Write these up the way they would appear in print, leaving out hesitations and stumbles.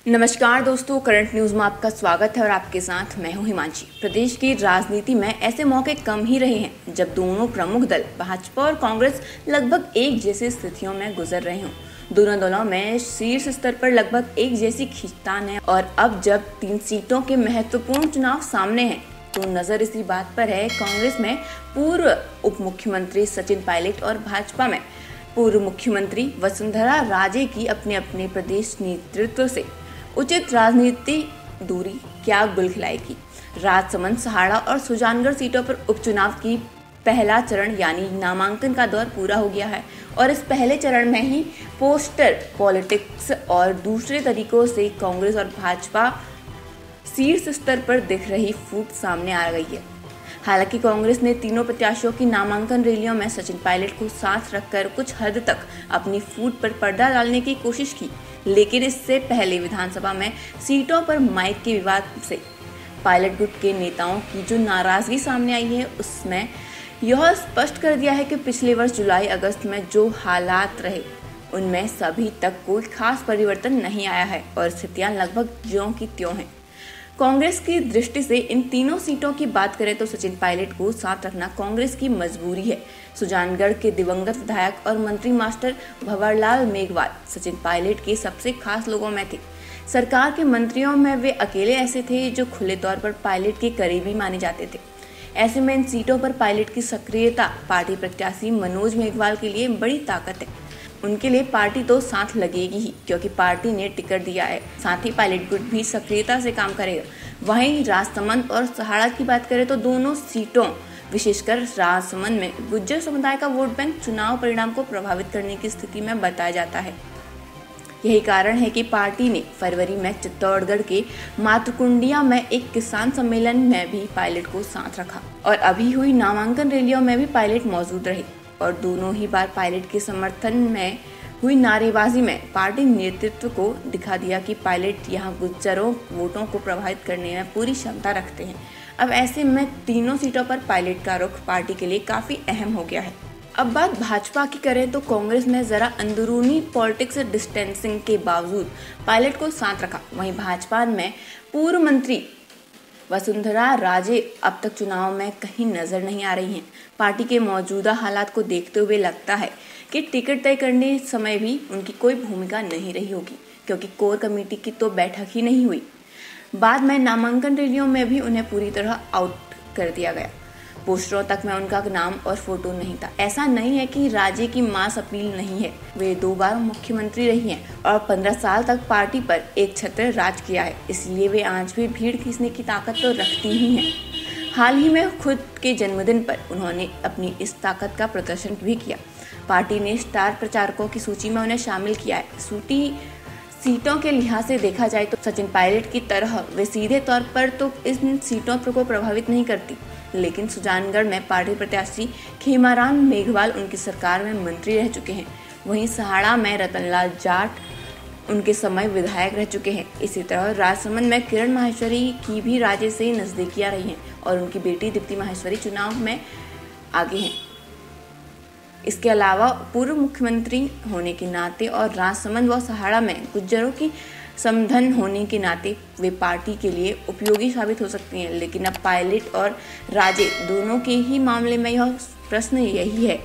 नमस्कार दोस्तों, current news में आपका स्वागत है और आपके साथ मैं हूं हिमांशी। प्रदेश की राजनीति में ऐसे मौके कम ही रहे हैं जब दोनों प्रमुख दल भाजपा और कांग्रेस लगभग एक जैसी स्थितियों में गुजर रहे हों। दोनों दलों में शीर्ष स्तर पर लगभग एक जैसी खींचतान है और अब जब 3 सीटों के महत्वपूर्ण चुनाव सामने हैं तो नजर इसी बात पर है। कांग्रेस में पूर्व उप मुख्यमंत्री सचिन पायलट और भाजपा में पूर्व मुख्यमंत्री वसुंधरा राजे की अपने अपने प्रदेश नेतृत्व से उचित राजनीति दूरी क्या गुल खिलाएगी। राजसमंद, सहाड़ा और सुजानगढ़ सीटों पर उपचुनाव की पहला चरण यानी नामांकन का दौर पूरा हो गया है और इस पहले चरण में ही पोस्टर पॉलिटिक्स और दूसरे तरीकों से कांग्रेस और भाजपा शीर्ष स्तर पर दिख रही फूट सामने आ गई है। हालांकि कांग्रेस ने तीनों प्रत्याशियों की नामांकन रैलियों में सचिन पायलट को साथ रखकर कुछ हद तक अपनी फूट पर पर्दा डालने की कोशिश की, लेकिन इससे पहले विधानसभा में सीटों पर माइक के विवाद से पायलट गुट के नेताओं की जो नाराजगी सामने आई है उसमें यह स्पष्ट कर दिया है कि पिछले वर्ष जुलाई अगस्त में जो हालात रहे उनमें सभी तक कोई खास परिवर्तन नहीं आया है और स्थितियां लगभग ज्यों की त्यों हैं। कांग्रेस की दृष्टि से इन तीनों सीटों की बात करें तो सचिन पायलट को साथ रखना कांग्रेस की मजबूरी है। सुजानगढ़ के दिवंगत विधायक और मंत्री मास्टर भंवरलाल मेघवाल सचिन पायलट के सबसे खास लोगों में थे। सरकार के मंत्रियों में वे अकेले ऐसे थे जो खुले तौर पर पायलट के करीबी माने जाते थे। ऐसे में इन सीटों पर पायलट की सक्रियता पार्टी प्रत्याशी मनोज मेघवाल के लिए बड़ी ताकत है। उनके लिए पार्टी तो साथ लगेगी ही क्योंकि पार्टी ने टिकट दिया है। साथ ही पायलट गुट भी सक्रियता से काम करेगा। वहीं राजसमंद और सहाड़ा की बात करें तो दोनों सीटों विशेषकर राजसमंद में गुज्जर समुदाय का वोट बैंक चुनाव परिणाम को प्रभावित करने की स्थिति में बताया जाता है। यही कारण है कि पार्टी ने फरवरी में चित्तौड़गढ़ के मातकुंडिया में एक किसान सम्मेलन में भी पायलट को साथ रखा और अभी हुई नामांकन रैलियों में भी पायलट मौजूद रहे और दोनों ही बार पायलट के समर्थन में हुई नारेबाजी में पार्टी नेतृत्व को दिखा दिया कि पायलट यहां गुज्जरों वोटों को प्रभावित करने में पूरी क्षमता रखते हैं। अब ऐसे में तीनों सीटों पर पायलट का रुख पार्टी के लिए काफी अहम हो गया है। अब बात भाजपा की करें तो कांग्रेस में जरा अंदरूनी पॉलिटिक्स डिस्टेंसिंग के बावजूद पायलट को साथ रखा। वहीं भाजपा में पूर्व मंत्री वसुंधरा राजे अब तक चुनाव में कहीं नजर नहीं आ रही हैं। पार्टी के मौजूदा हालात को देखते हुए लगता है कि टिकट तय करने समय भी उनकी कोई भूमिका नहीं रही होगी क्योंकि कोर कमेटी की तो बैठक ही नहीं हुई। बाद में नामांकन रैलियों में भी उन्हें पूरी तरह आउट कर दिया गया। पोस्टरों तक में उनका नाम और फोटो नहीं था। ऐसा नहीं है कि राजे की मास अपील नहीं है, वे 2 बार मुख्यमंत्री रही हैं और 15 साल तक पार्टी पर एक छत्र राज किया है, इसलिए वे आज भी भीड़ खींचने की ताकत तो रखती ही हैं। हाल ही में खुद के जन्मदिन पर उन्होंने अपनी इस ताकत का प्रदर्शन भी किया। पार्टी ने स्टार प्रचारकों की सूची में उन्हें शामिल किया है। सीटों के लिहाज से देखा जाए तो सचिन पायलट की तरह वे सीधे तौर पर तो इन सीटों को प्रभावित नहीं करती, लेकिन सुजानगढ़ में पार्टी प्रत्याशी खेमाराम मेघवाल उनकी सरकार में मंत्री रह चुके हैं। वहीं सहाड़ा में रतनलाल जाट उनके समय विधायक रह चुके हैं। इसी तरह राजसमंद में किरण माहेश्वरी की भी राजे से नजदीकियां रही हैं और उनकी बेटी दीप्ति माहेश्वरी चुनाव में आगे हैं। इसके अलावा पूर्व मुख्यमंत्री होने के नाते और राजसमंद व सहाड़ा में गुज्जरों की समधन होने के नाते वे पार्टी के लिए उपयोगी साबित हो सकती हैं। लेकिन अब पायलट और राजे दोनों के ही मामले में यह प्रश्न यही है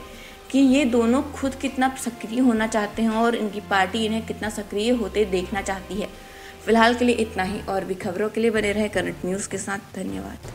कि ये दोनों खुद कितना सक्रिय होना चाहते हैं और इनकी पार्टी इन्हें कितना सक्रिय होते देखना चाहती है। फिलहाल के लिए इतना ही और भी खबरों के लिए बने रहे करंट न्यूज़ के साथ। धन्यवाद।